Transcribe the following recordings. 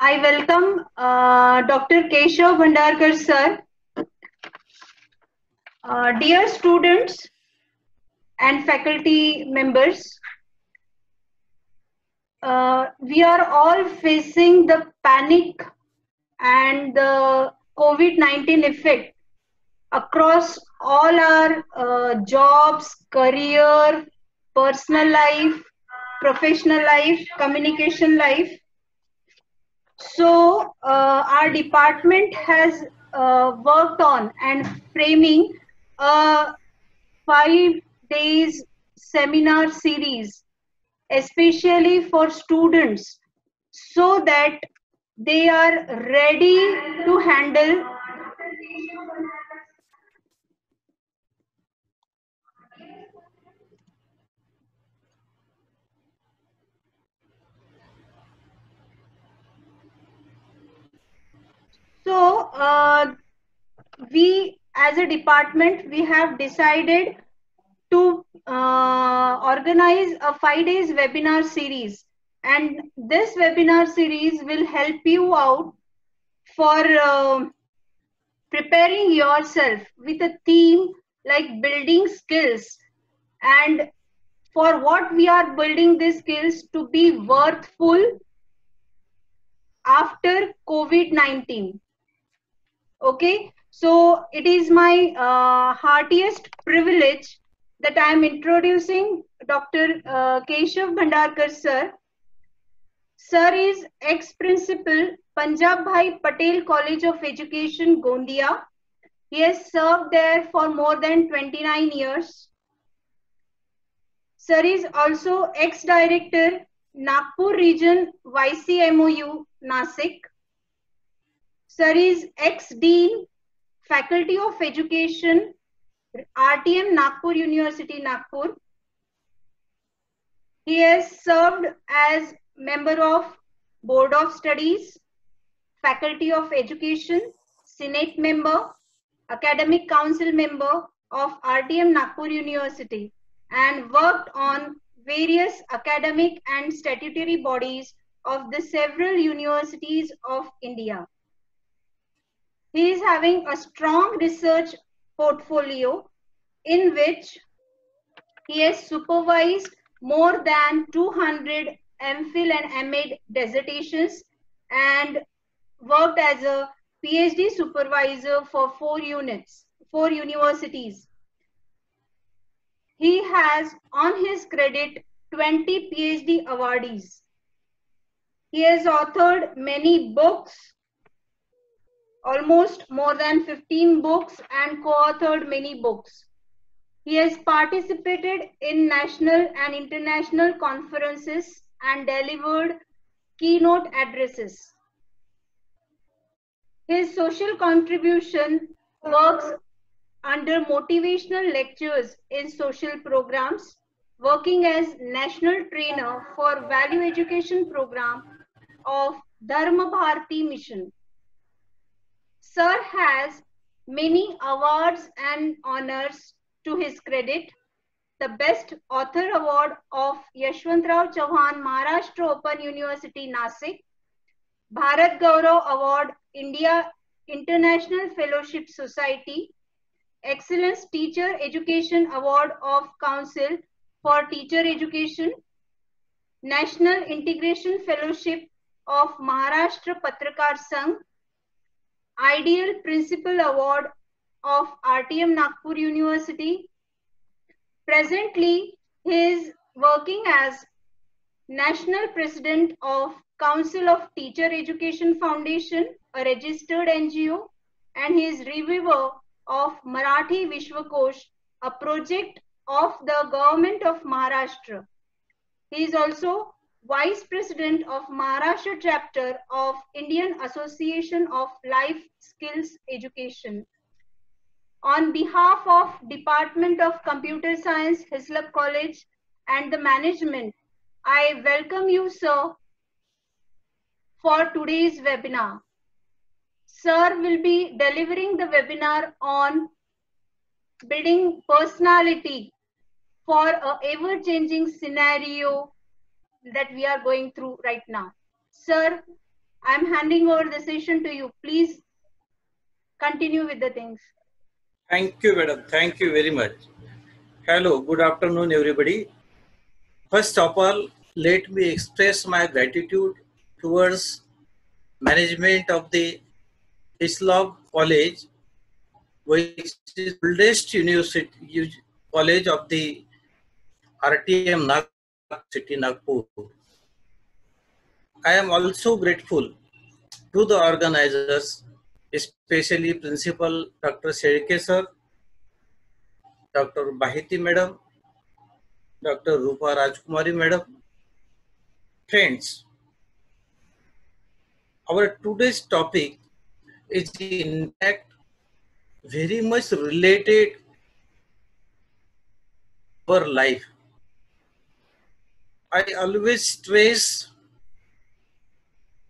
I welcome Dr. Keshav Bhandarkar sir. Dear students and faculty members, we are all facing the panic and the COVID-19 effect across all our jobs, career, personal life, professional life, communication life. So our department has worked on and framing a 5 days seminar series, especially for students, so that they are ready to handle. So we as a department, we have decided to organize a 5 days webinar series, and this webinar series will help you out for preparing yourself with a theme like building skills, and for what we are building these skills to be worthful after COVID-19. Okay, so it is my heartiest privilege that I am introducing Dr. Keshav Bhandarkar sir. Sir is ex-principal Punjab Bhai Patel College of Education, Gondia. He has served there for more than 29 years. Sir is also ex-director, Nagpur Region YCMOU, Nasik. Sir is ex-dean, Faculty of Education, RTM Nagpur University, Nagpur. He has served as member of Board of Studies, Faculty of Education, Senate member, Academic Council member of RTM Nagpur University, and worked on various academic and statutory bodies of the several universities of India. He is having a strong research portfolio in which he has supervised more than 200 MPhil and MA dissertations and worked as a PhD supervisor for 4 universities. He has on his credit 20 PhD awardees. He has authored many books, almost more than 15 books, and co-authored many books. He has participated in national and international conferences and delivered keynote addresses. His social contribution works under motivational lectures in social programs, working as national trainer for value education program of Dharma Bharati Mission. Sir has many awards and honors to his credit. The Best Author Award of Yashwantrao Chauhan Maharashtra Open University, Nasik. Bharat Gaurav Award, India International Fellowship Society. Excellence Teacher Education Award of Council for Teacher Education. National Integration Fellowship of Maharashtra Patrakar Sangh. Ideal Principal Award of RTM Nagpur University. Presently, he is working as National President of Council of Teacher Education Foundation, a registered NGO, and he is reviewer of Marathi Vishwakosh, a project of the Government of Maharashtra. He is also Vice President of Maharashtra Chapter of Indian Association of Life Skills Education. On behalf of Department of Computer Science, Hislop College, and the management, I welcome you, sir, for today's webinar. Sir will be delivering the webinar on building personality for an ever-changing scenario that we are going through right now. Sir, I'm handing over the session to you. Please continue with the things. Thank you, madam. Thank you very much. Hello, good afternoon, everybody. First of all, let me express my gratitude towards management of the Hislop College, which is the oldest university college of the RTM City, Nagpur. I am also grateful to the organizers, especially Principal Dr. Sherke sir, Dr. Bahiti madam, Dr. Rupa Rajkumari madam. Friends, our today's topic is in fact very much related to our life. I always stress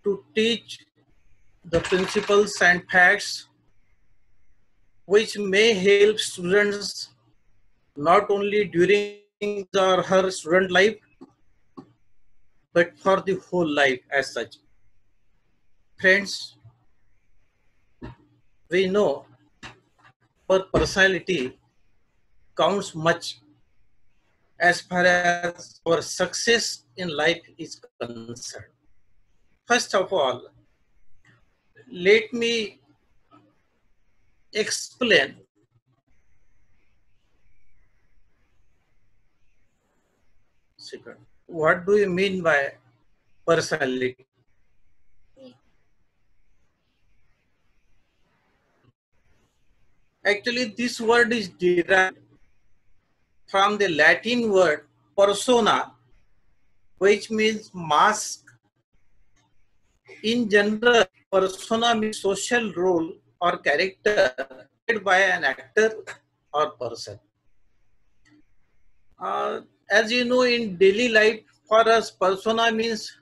to teach the principles and facts which may help students not only during his or her student life but for the whole life as such. Friends, we know our personality counts much as far as our success in life is concerned. First of all, let me explain what do you mean by personality. Actually, this word is derived from the Latin word persona, which means mask. In general, persona means social role or character played by an actor or person. As you know, in daily life, for us, persona means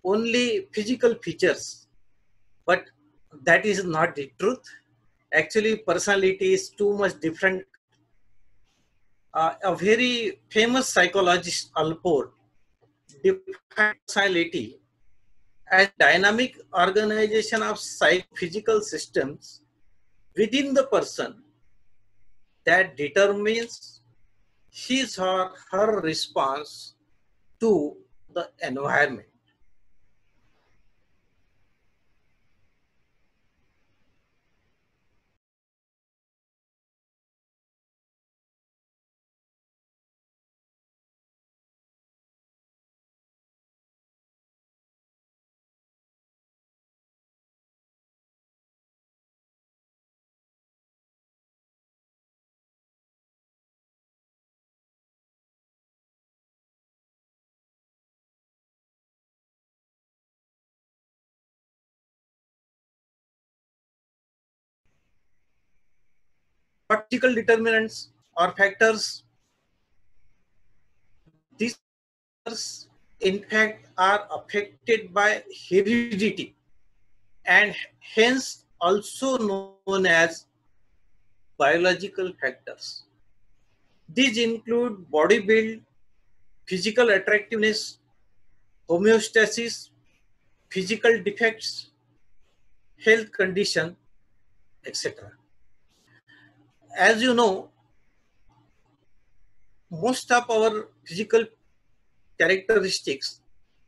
only physical features, but that is not the truth. Actually, personality is too much different. A very famous psychologist, Alport, defined personality as dynamic organization of psychophysical systems within the person that determines his or her response to the environment. What physical determinants or factors? These factors, in fact, are affected by heredity and hence also known as biological factors. These include body build, physical attractiveness, homeostasis, physical defects, health condition, etc. As you know, most of our physical characteristics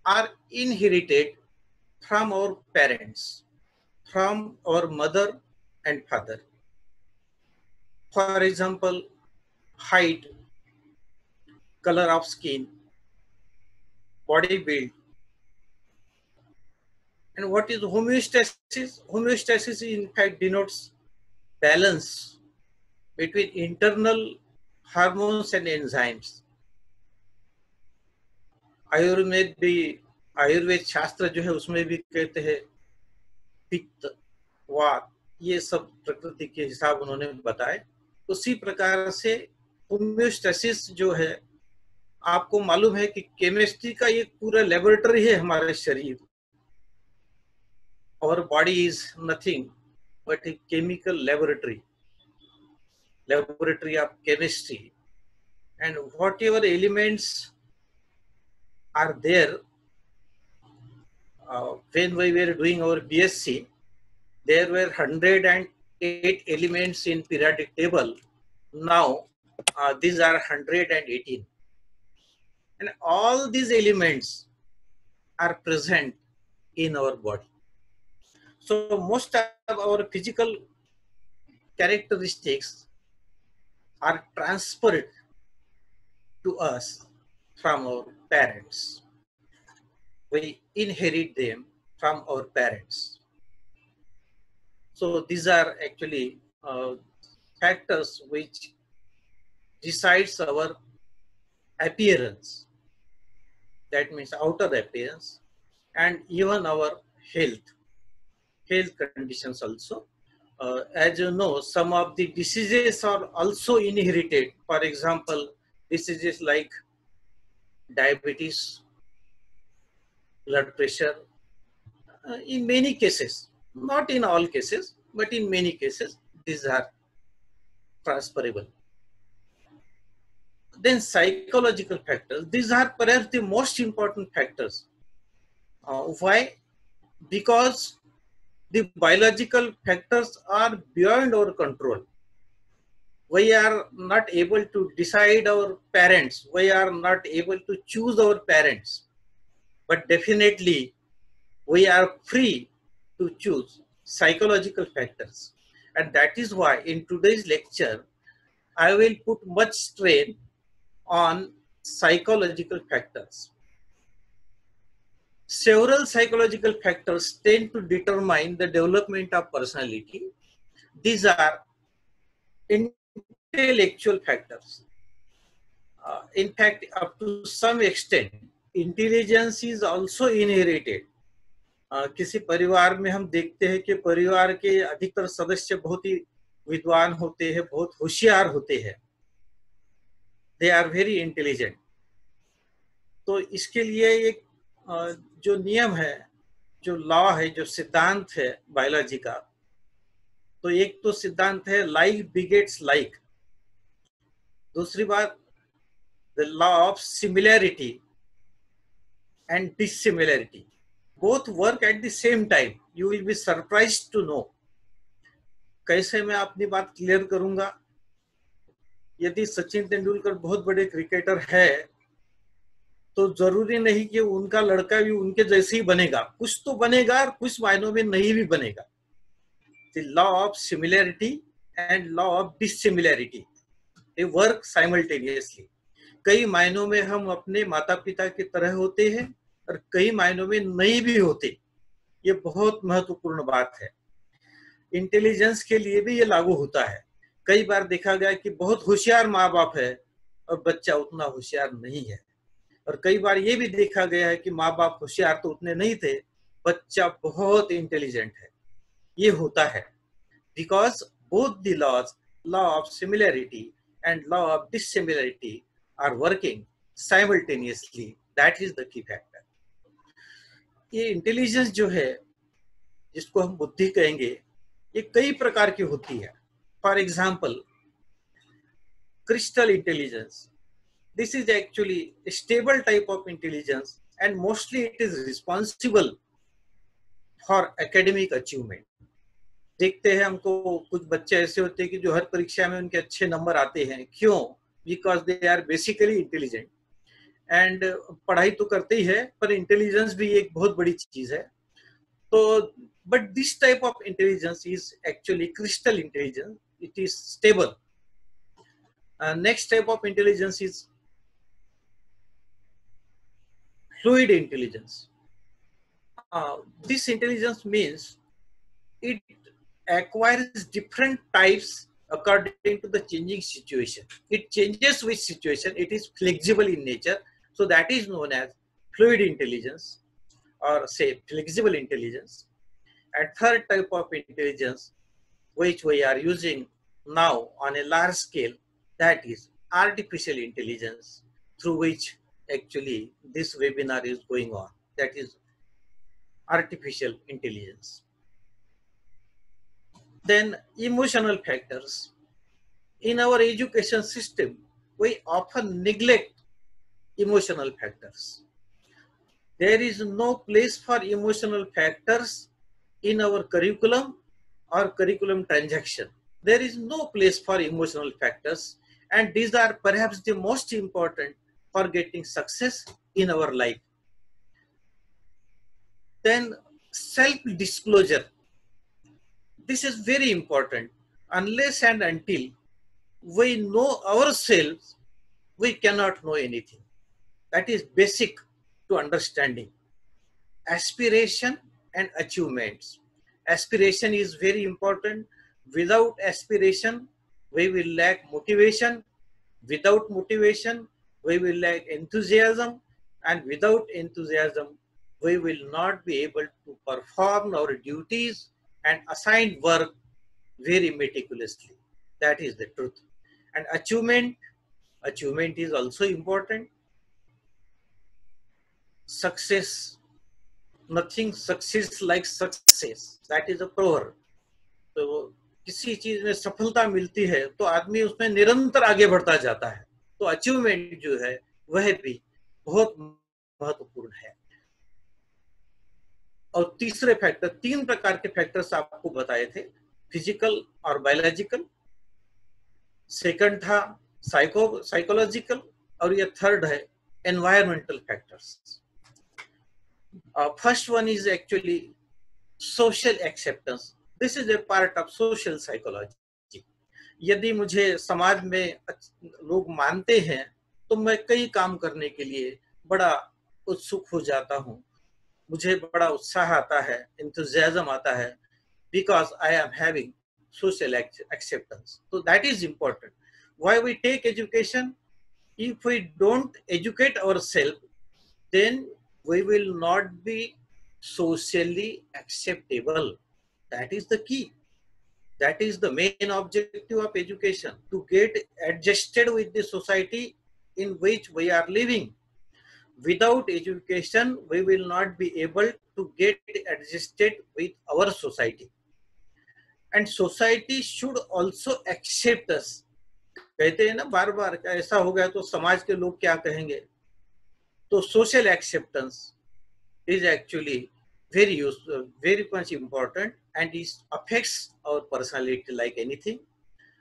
are inherited from our parents, from our mother and father. For example, height, color of skin, body build. And what is homeostasis? Homeostasis in fact denotes balance between internal hormones and enzymes. Ayurveda शास्त्र जो है उसमें भी कहते हैं पित्त, वात, ये सब प्रकृति के हिसाब उन्होंने बताए। उसी प्रकार से होम्योस्टेसिस जो है, आपको मालूम है कि केमिस्ट्री का एक पूरा लेबोरेटरी है हमारे शरीर। Our body is nothing but a chemical laboratory of chemistry, and whatever elements are there when we were doing our BSc, there were 108 elements in periodic table. Now, these are 118. And all these elements are present in our body. So most of our physical characteristics are transferred to us from our parents. We inherit them from our parents. So these are actually factors which decides our appearance. That means outer appearance, and even our health conditions also. As you know, some of the diseases are also inherited. For example, diseases like diabetes, blood pressure. In many cases, not in all cases, but in many cases, these are transferable. Then psychological factors. These are perhaps the most important factors. Why? Because the biological factors are beyond our control. We are not able to decide our parents. We are not able to choose our parents. But definitely, we are free to choose psychological factors. And that is why in today's lecture, I will put much strain on psychological factors. Several psychological factors tend to determine the development of personality. These are intellectual factors. In fact, up to some extent, intelligence is also inherited. किसी परिवार में हम देखते हैं कि परिवार के अधिकतर सदस्य बहुत ही विद्वान होते हैं, बहुत होशियार होते हैं. They are very intelligent. तो इसके लिए एक जो नियम है, जो लॉ है, जो सिद्धांत है बायोलॉजी का, तो एक तो सिद्धांत है लाइक बिगेट्स लाइक. दूसरी बात, the law of similarity and dissimilarity. Both work at the same time. You will be surprised to know. कैसे मैं अपनी बात क्लियर करूंगा? यदि सचिन तेंदुलकर बहुत बड़े क्रिकेटर है, तो जरूरी नहीं कि उनका लड़का भी उनके जैसे ही बनेगा. कुछ तो बनेगा और कुछ मायनों में नहीं भी बनेगा. The law of similarity and law of dissimilarity, they work simultaneously. कई मायनों में हम अपने माता पिता की तरह होते हैं और कई मायनों में नहीं भी होते. ये बहुत महत्वपूर्ण बात है. इंटेलिजेंस के लिए भी ये लागू होता है. कई बार देखा गया कि बहुत होशियार माँ बाप है और बच्चा उतना होशियार नहीं है. और कई बार ये भी देखा गया है कि माँ बाप होशियार तो उतने नहीं थे, बच्चा बहुत इंटेलिजेंट है. ये होता है because both the laws, law of similarity and law of dissimilarity, are working simultaneously. That is the key factor. ये इंटेलिजेंस जो है, जिसको हम बुद्धि कहेंगे, ये कई प्रकार की होती है. For example, crystal intelligence. This is actually a stable type of intelligence, and mostly it is responsible for academic achievement. देखते हैं हमको कुछ बच्चे ऐसे होते हैं कि जो हर परीक्षा में उनके अच्छे नंबर आते हैं. क्यों? Because they are basically intelligent. And पढ़ाई तो करते ही है, पर इंटेलिजेंस भी एक बहुत बड़ी चीज है. तो but this type of intelligence is actually crystal intelligence. It is stable. Next type of intelligence is fluid intelligence. This intelligence means it acquires different types according to the changing situation. It changes with situation. It is flexible in nature. So that is known as fluid intelligence, or say flexible intelligence. And third type of intelligence, which we are using now on a large scale, that is artificial intelligence, through which actually this webinar is going on. That is artificial intelligence. Then emotional factors. In our education system, we often neglect emotional factors. There is no place for emotional factors in our curriculum or curriculum transaction. There is no place for emotional factors, and these are perhaps the most important for getting success in our life. Then self-disclosure. This is very important. Unless and until we know ourselves, we cannot know anything. That is basic to understanding. Aspiration and achievements. Aspiration is very important. Without aspiration, we will lack motivation. Without motivation, we will lack enthusiasm. And without enthusiasm, we will not be able to perform our duties and assign work very meticulously. That is the truth. And achievement is also important. Success, nothing succeeds like success. That is a proverb. तो किसी चीज में सफलता मिलती है तो आदमी उसमें निरंतर आगे बढ़ता जाता है. तो अचीवमेंट जो है वह भी बहुत महत्वपूर्ण है. और तीसरे फैक्टर, 3 प्रकार के फैक्टर्स आपको बताए थे, फिजिकल और बायोलॉजिकल. सेकंड था साइकोलॉजिकल, और ये थर्ड है environmental factors. First one is actually social acceptance. This is a part of social psychology. यदि मुझे समाज में लोग मानते हैं तो मैं कई काम करने के लिए बड़ा उत्सुक हो जाता हूँ, मुझे बड़ा उत्साह आता है, enthusiasm आता है, because I am having social acceptance. So that is important. Why we take education? If we don't educate ourselves, then we will not be socially acceptable. That is the key. That is the main objective of education, to get adjusted with the society in which we are living. Without education, we will not be able to get adjusted with our society. And society should also accept us. कहते हैं ना बार बार, ऐसा हो गया तो समाज के लोग क्या कहेंगे. So social acceptance is actually very useful, very much important, and it affects our personality like anything.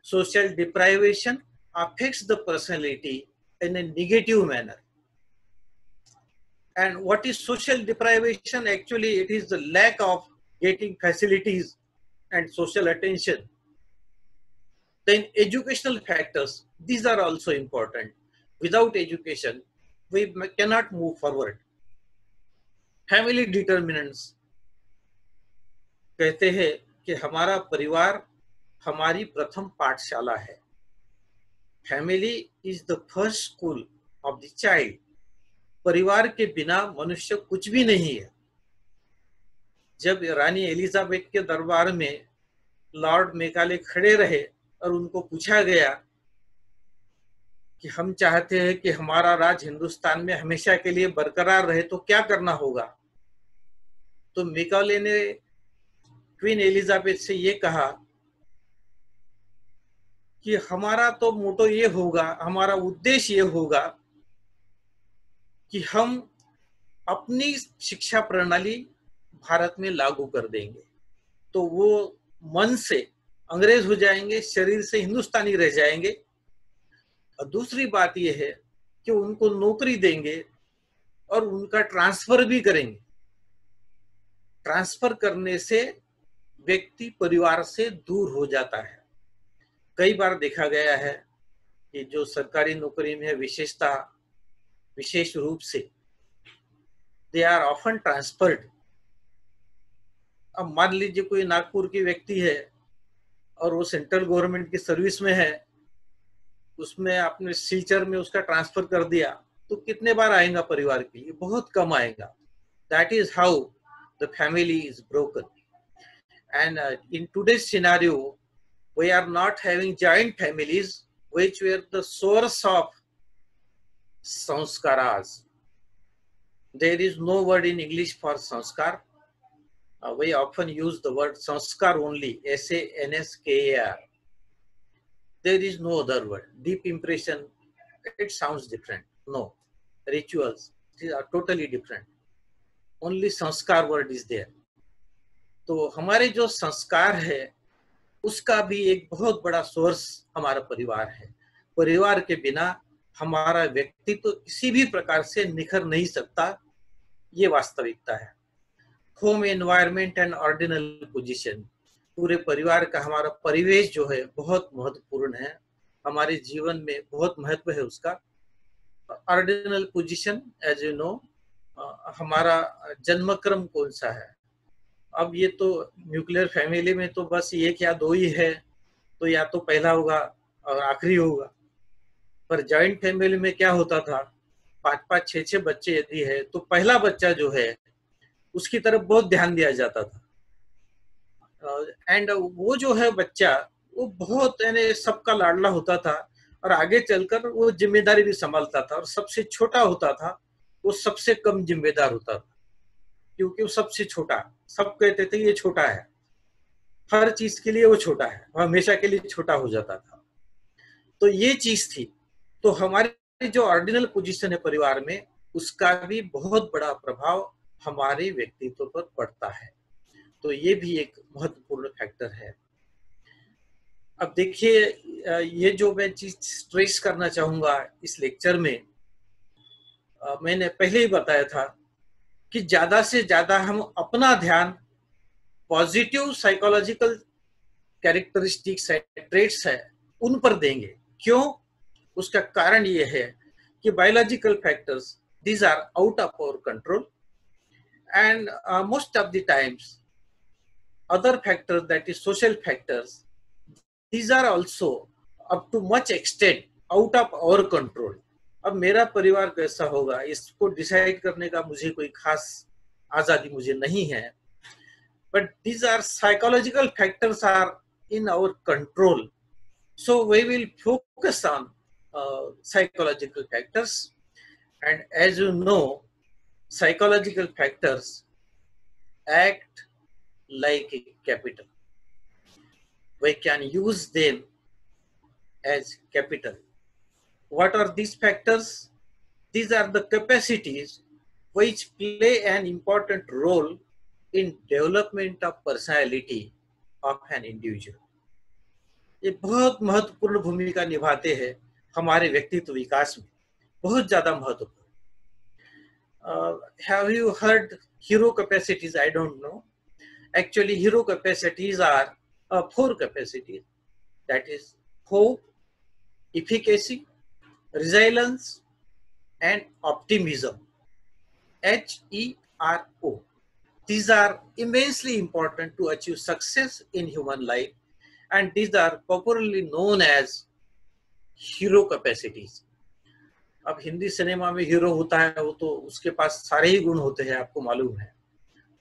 Social deprivation affects the personality in a negative manner. And what is social deprivation? Actually, it is the lack of getting facilities and social attention. Then educational factors, these are also important. Without education, we cannot move forward. Family determinants, कहते हैं कि हमारा परिवार हमारी प्रथम पाठशाला है. Family is the first school of the child. परिवार के बिना मनुष्य कुछ भी नहीं है. जब रानी एलिजाबेथ के दरबार में लॉर्ड मेकाले खड़े रहे और उनको पूछा गया कि हम चाहते हैं कि हमारा राज हिंदुस्तान में हमेशा के लिए बरकरार रहे, तो क्या करना होगा, तो मेकाले ने क्वीन एलिजाबेथ से ये कहा कि हमारा तो मोटो ये होगा, हमारा उद्देश्य ये होगा कि हम अपनी शिक्षा प्रणाली भारत में लागू कर देंगे. तो वो मन से अंग्रेज हो जाएंगे, शरीर से हिंदुस्तानी रह जाएंगे. और दूसरी बात यह है कि उनको नौकरी देंगे और उनका ट्रांसफर भी करेंगे. ट्रांसफर करने से व्यक्ति परिवार से दूर हो जाता है. कई बार देखा गया है कि जो सरकारी नौकरी में विशेष रूप से दे आर ऑफन ट्रांसफर्ड. अब मान लीजिए कोई नागपुर की व्यक्ति है और वो सेंट्रल गवर्नमेंट की सर्विस में है, उसमें आपने सिलचर में उसका ट्रांसफर कर दिया, तो कितने बार आएगा परिवार के लिए? बहुत कम आएगा. That is how the family is broken. And in today's scenario, we are not having joint families, which were the source of sanskaras. There is no word in English for sanskar. We often use the word sanskar only, S-A-N-S-K-A-R. There is no other word. Deep impression, it sounds different. No. Rituals, these are totally different. only sanskar word is there. तो हमारे जो संस्कार है उसका भी एक बहुत बड़ा सोर्स हमारा परिवार है। परिवार के बिना हमारा व्यक्तित्व किसी भी प्रकार से निखर नहीं सकता, ये वास्तविकता है। Home environment and ordinal position, पूरे परिवार का हमारा परिवेश जो है बहुत महत्वपूर्ण है, हमारे जीवन में बहुत महत्व है उसका। Ordinal position, as you know, हमारा जन्मक्रम कौन सा है। अब ये तो न्यूक्लियर फैमिली में तो बस एक या दो ही है, तो या तो पहला होगा और आखिरी होगा। पर जॉइंट फैमिली में क्या होता था, 5-5, 6-6 बच्चे यदि है तो पहला बच्चा जो है उसकी तरफ बहुत ध्यान दिया जाता था। एंड वो जो है बच्चा वो बहुत यानी सबका लाडला होता था और आगे चलकर वो जिम्मेदारी भी संभालता था। और सबसे छोटा होता था वो सबसे कम जिम्मेदार होता था, क्योंकि वो सबसे छोटा, सब कहते थे ये छोटा है, हर चीज के लिए वो छोटा है, वो हमेशा के लिए छोटा हो जाता था। तो ये चीज थी। तो हमारी जो ऑर्डिनल पोजीशन है परिवार में, उसका भी बहुत बड़ा प्रभाव हमारे व्यक्तित्व पर पड़ता है। तो ये भी एक महत्वपूर्ण फैक्टर है। अब देखिए, ये जो मैं चीज स्ट्रेस करना चाहूंगा इस लेक्चर में, मैंने पहले ही बताया था कि ज्यादा से ज्यादा हम अपना ध्यान पॉजिटिव साइकोलॉजिकल कैरेक्टरिस्टिक्स है, ट्रेट्स है, उन पर देंगे। क्यों? उसका कारण ये है कि biological factors, these are out of our control, and most of the times other factors, that is social factors, these are also up to much extent out of our control. अब मेरा परिवार कैसा होगा इसको डिसाइड करने का मुझे कोई खास आजादी मुझे नहीं है, but these are psychological factors are in our control. So we will focus on psychological factors, and as you know, psychological factors act like a capital. We can use them as capital. What are these factors? These are the capacities which play an important role in development of personality of an individual. ये बहुत महत्वपूर्ण भूमिका निभाते हैं हमारे व्यक्तित्व विकास में, बहुत ज्यादा महत्वपूर्ण। Have you heard hero capacities? I don't know. Actually, hero capacities are 4 capacities, that is hope, efficacy, resilience, and optimism. HERO. These are immensely important to achieve success in human life, and these are popularly known as hero capacities. अब Hindi cinema में hero होता है वो तो उसके पास सारे ही गुण होते हैं, आपको मालूम है,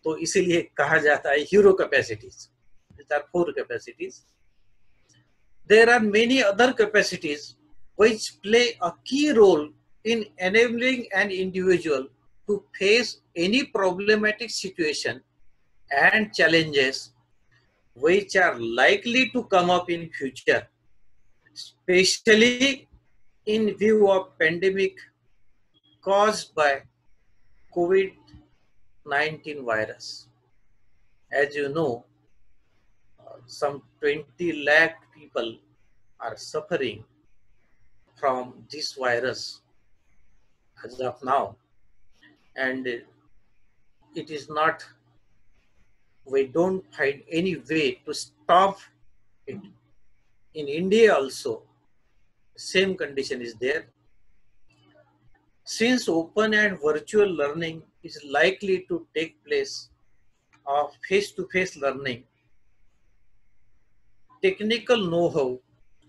तो इसीलिए कहा जाता है hero capacities. These are 4 capacities. There are many other capacities which play a key role in enabling an individual to face any problematic situation and challenges which are likely to come up in future, especially in view of pandemic caused by COVID-19 virus. As you know, some 20 lakh people are suffering from this virus as of now, and it is not, we don't find any way to stop it. In India also, same condition is there. Since open and virtual learning is likely to take place of face-to-face learning, technical know-how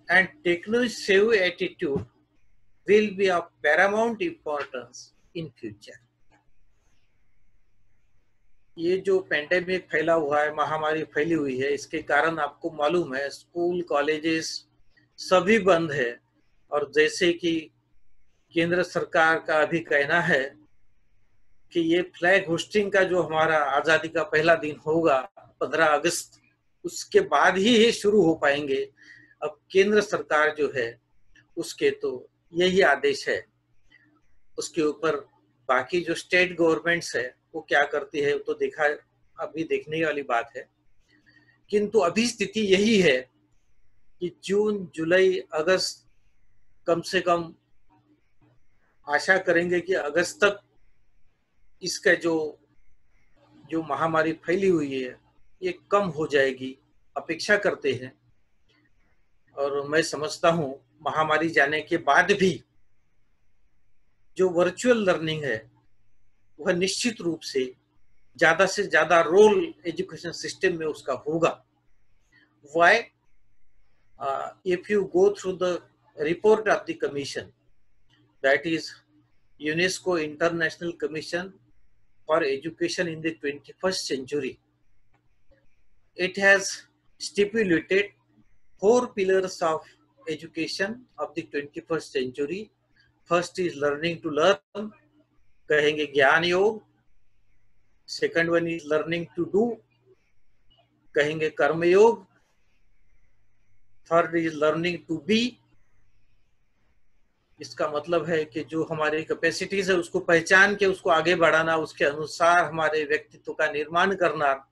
and techno-savvy attitude will be of paramount importance in future. ये जो pandemic फैला हुआ है, महामारी फैली हुई है, इसके कारण आपको मालूम है स्कूल कॉलेजेस सभी बंद है। और जैसे कि केंद्र सरकार का अभी कहना है कि ये फ्लैग होस्टिंग का जो हमारा आजादी का पहला दिन होगा 15 अगस्त, उसके बाद ही ये शुरू हो पाएंगे। अब केंद्र सरकार जो है उसके तो यही आदेश है, उसके ऊपर बाकी जो स्टेट गवर्नमेंट्स है वो क्या करती है तो देखा, अभी देखने वाली बात है। किंतु अभी स्थिति यही है कि जून, जुलाई, अगस्त, कम से कम आशा करेंगे कि अगस्त तक इसका जो महामारी फैली हुई है ये कम हो जाएगी, अपेक्षा करते हैं। और मैं समझता हूँ महामारी जाने के बाद भी जो वर्चुअल लर्निंग है वह निश्चित रूप से ज्यादा रोल एजुकेशन सिस्टम में उसका होगा। Why? If you go through the report of the commission, that is UNESCO International Commission for Education in the 21st Century, it has stipulated 4 pillars of education of the 21st century. First is learning to learn, कहेंगे ज्ञान योग. Second one is learning to do, कहेंगे कर्म योग. Third is learning to be, इसका मतलब है कि जो हमारी कैपेसिटीज है उसको पहचान के उसको आगे बढ़ाना, उसके अनुसार हमारे व्यक्तित्व का निर्माण करना,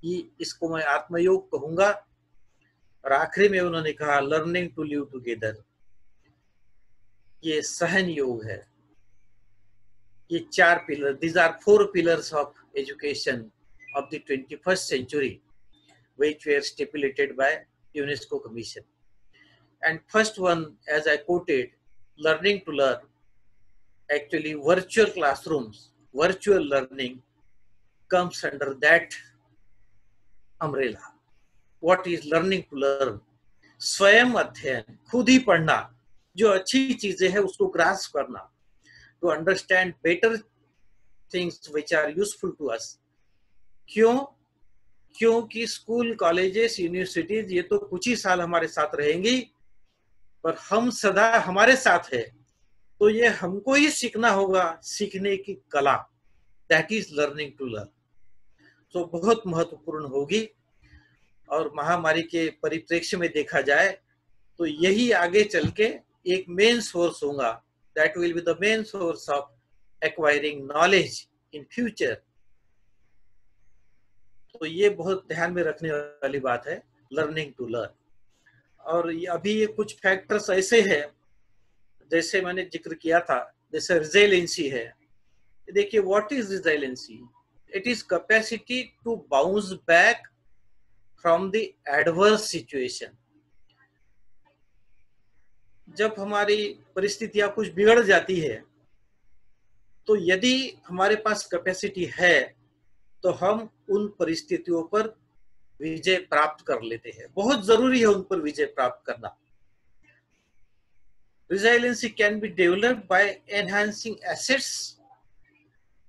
ये इसको मैं आत्मयोग कहूंगा. और आखिरी में उन्होंने कहा लर्निंग टू लिव टुगेदर, ये सहन योग है. ये 4 pillar, these are 4 pillars of education of the 21st century which were stipulated by UNESCO Commission. And first one, as I quoted, learning to learn, actually virtual classrooms, virtual learning comes under that umbrella. What is learning to learn? स्वयं अध्ययन, खुद ही पढ़ना, जो अच्छी चीजें हैं उसको grasp करना, to understand better things which are useful to us. क्यों? क्योंकि स्कूल, कॉलेजेस, यूनिवर्सिटीज ये तो कुछ ही साल हमारे साथ रहेंगी, पर हम सदा हमारे साथ है, तो ये हमको ही सीखना होगा, सीखने की कला, that is learning to learn. तो बहुत महत्वपूर्ण होगी. और महामारी के परिप्रेक्ष्य में देखा जाए तो यही आगे चल के एक मेन सोर्स होगा, that will be the main source of acquiring knowledge in future. तो ये बहुत ध्यान में रखने वाली बात है, लर्निंग टू लर्न. और अभी ये कुछ फैक्टर्स ऐसे हैं, जैसे मैंने जिक्र किया था, जैसे रिजिलियंसी है. देखिए, what is resiliency? It is capacity to bounce back from the adverse situation. जब हमारी परिस्थितियां कुछ बिगड़ जाती है तो यदि हमारे पास कैपेसिटी है तो हम उन परिस्थितियों पर विजय प्राप्त कर लेते हैं. बहुत जरूरी है उन पर विजय प्राप्त करना. Resiliency can be developed by enhancing assets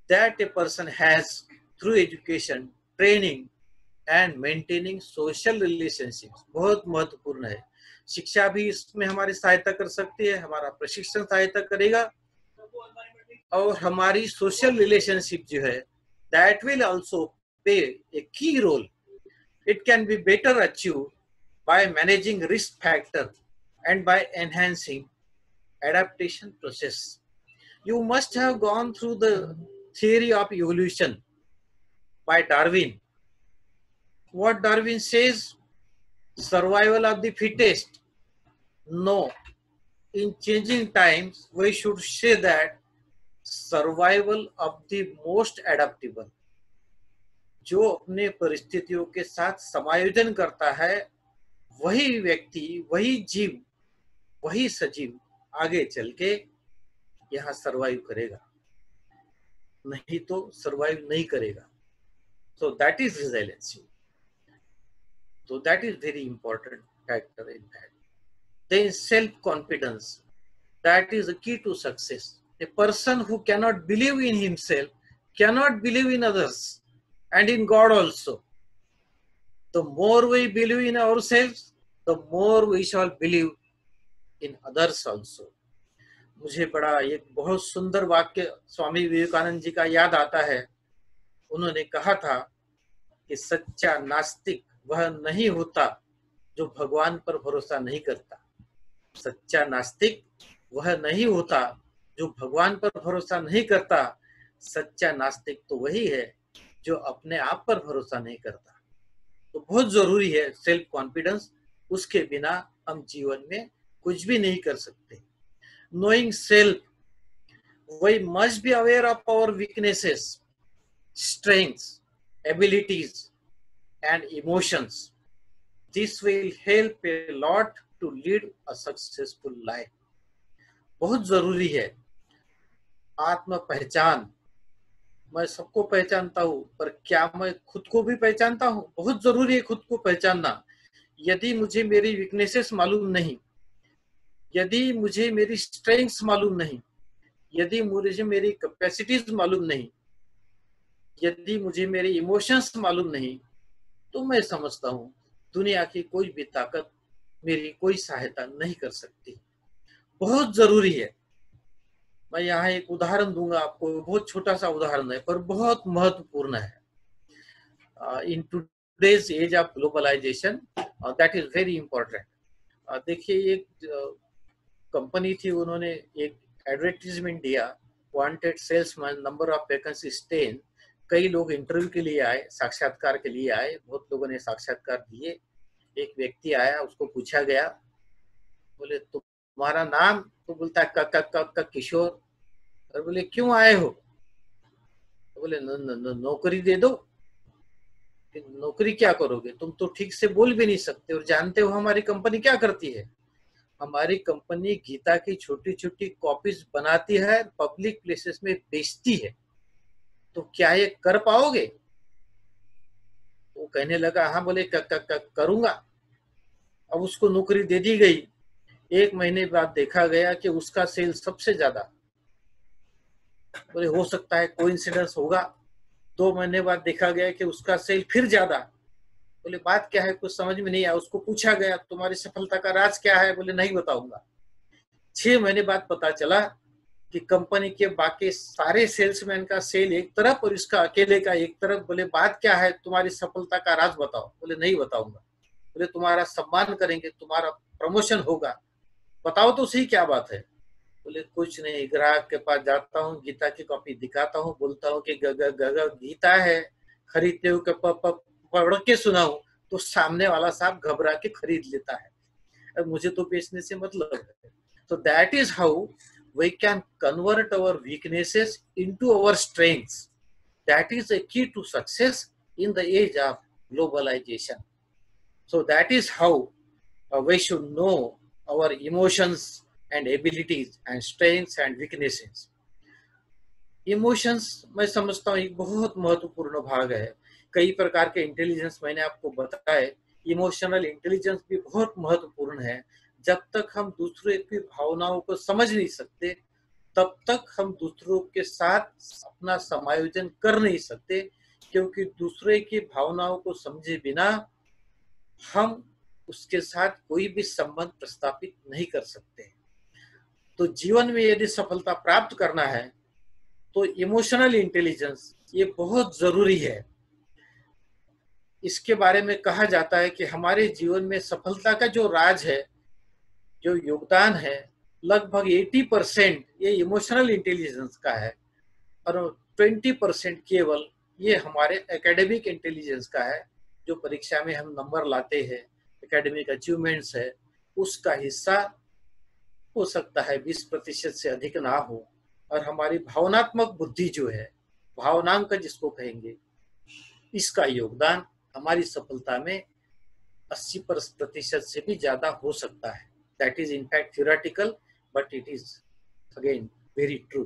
that a person has through education, training and maintaining social relationships. बहुत महत्वपूर्ण है. शिक्षा भी इसमें हमारी सहायता कर सकती है, हमारा प्रशिक्षण सहायता करेगा, और हमारी सोशल रिलेशनशिप जो है that will also play a key role. It can be better achieved by managing risk factor and by enhancing adaptation process. You must have gone through the theory of evolution by Darwin. What Darwin says? Survival of the fittest. No. In changing times, we should say that survival of the most adaptable. जो अपने परिस्थितियों के साथ समायोजन करता है, वही व्यक्ति, वही जीव, वही सजीव आगे चल के यहाँ सर्वाइव करेगा, नहीं तो सर्वाइव नहीं करेगा. So that is resiliency. So that is very important factor in that. Then self-confidence, that is the key to success. A person who cannot believe in himself cannot believe in others and in God also. The more we believe in ourselves, the more we shall believe in others also. मुझे बड़ा एक बहुत सुंदर वाक्य स्वामी विवेकानंद जी का याद आता है. उन्होंने कहा था कि सच्चा नास्तिक वह नहीं होता जो भगवान पर भरोसा नहीं करता. सच्चा नास्तिक वह नहीं होता जो भगवान पर भरोसा नहीं करता, सच्चा नास्तिक तो वही है जो अपने आप पर भरोसा नहीं करता। तो बहुत जरूरी है सेल्फ कॉन्फिडेंस, उसके बिना हम जीवन में कुछ भी नहीं कर सकते। Knowing self, we must be aware of our weaknesses, strengths, abilities, and emotions. This will help a lot to lead a successful life. बहुत जरूरी है आत्म पहचान। मैं सबको पहचानता हूँ, पर क्या मैं खुद को भी पहचानता हूँ? बहुत जरूरी है खुद को पहचानना। यदि मुझे मेरी वीकनेसेस मालूम नहीं, यदि मुझे मेरी स्ट्रेंथ्स मालूम नहीं, यदि मुझे मेरी कैपेसिटीज मालूम नहीं, यदि मुझे मेरे इमोशंस मालूम नहीं, तो मैं समझता हूँ दुनिया की कोई भी ताकत मेरी कोई सहायता नहीं कर सकती। बहुत जरूरी है। मैं यहाँ एक उदाहरण दूंगा आपको, बहुत छोटा सा उदाहरण है पर बहुत महत्वपूर्ण है। In today's age of globalisation that is very important. देखिए, एक कंपनी थी, उन्होंने एक एडवर्टीजमेंट दिया, wanted salesman, number of vacancies 10। कई लोग इंटरव्यू के लिए आए, साक्षात्कार के लिए आए, बहुत लोगों ने साक्षात्कार दिए। एक व्यक्ति आया, उसको पूछा गया, बोले तुम्हारा नाम? तो बोलता है किशोर। और बोले क्यों आए हो? तो बोले नौकरी दे दो। नौकरी क्या करोगे? तुम तो ठीक से बोल भी नहीं सकते और जानते हो हमारी कंपनी क्या करती है? हमारी कंपनी गीता की छोटी छोटी कॉपीज बनाती है, पब्लिक प्लेसेस में बेचती है, तो क्या ये कर पाओगे? वो कहने लगा हाँ। बोले करूंगा। अब उसको नौकरी दे दी गई। 1 महीने बाद देखा गया कि उसका सेल सबसे ज्यादा। बोले हो सकता है कोइंसिडेंस होगा। 2 महीने बाद देखा गया कि उसका सेल फिर ज्यादा। बोले बात क्या है? कुछ समझ में नहीं आया। उसको पूछा गया तुम्हारी सफलता का राज क्या है? बोले नहीं बताऊंगा। 6 महीने बाद पता चला कि कंपनी के बाकी सारे सेल्समैन का सेल एक तरफ और इसका अकेले का एक तरफ। बोले बात क्या है? तुम्हारी सफलता का राज बताओ। बोले नहीं बताऊंगा। बोले तुम्हारा सम्मान करेंगे, तुम्हारा प्रमोशन होगा, बताओ तो सही क्या बात है? बोले कुछ नहीं, ग्राहक के पास जाता हूँ, गीता की कॉपी दिखाता हूँ, बोलता हूँ कि गीता है, खरीदते हो? पढ़ के सुनाऊं तो सामने वाला साहब घबरा के खरीद लेता है। अब मुझे तो बेचने से मतलब है। तो that is how we can convert our weaknesses into our strengths. That is a key to success in the age of globalization. So that is how we should know our emotions and abilities and strengths and weaknesses. Emotions मैं समझता हूँ एक बहुत महत्वपूर्ण भाग है। कई प्रकार के इंटेलिजेंस मैंने आपको बताए। इमोशनल इंटेलिजेंस भी बहुत महत्वपूर्ण है। जब तक हम दूसरे की भावनाओं को समझ नहीं सकते, तब तक हम दूसरों के साथ अपना समायोजन कर नहीं सकते, क्योंकि दूसरे की भावनाओं को समझे बिना हम उसके साथ कोई भी संबंध प्रस्थापित नहीं कर सकते। तो जीवन में यदि सफलता प्राप्त करना है तो इमोशनल इंटेलिजेंस ये बहुत जरूरी है। इसके बारे में कहा जाता है कि हमारे जीवन में सफलता का जो राज है, जो योगदान है, लगभग 80% ये इमोशनल इंटेलिजेंस का है और 20% केवल ये हमारे एकेडमिक इंटेलिजेंस का है। जो परीक्षा में हम नंबर लाते हैं, एकेडमिक अचीवमेंट्स है, उसका हिस्सा हो सकता है 20% से अधिक ना हो। और हमारी भावनात्मक बुद्धि जो है, भावनांक जिसको कहेंगे, इसका योगदान हमारी सफलता में 80% से भी ज्यादा हो सकता है। That is in fact theoretical, but it is again very true.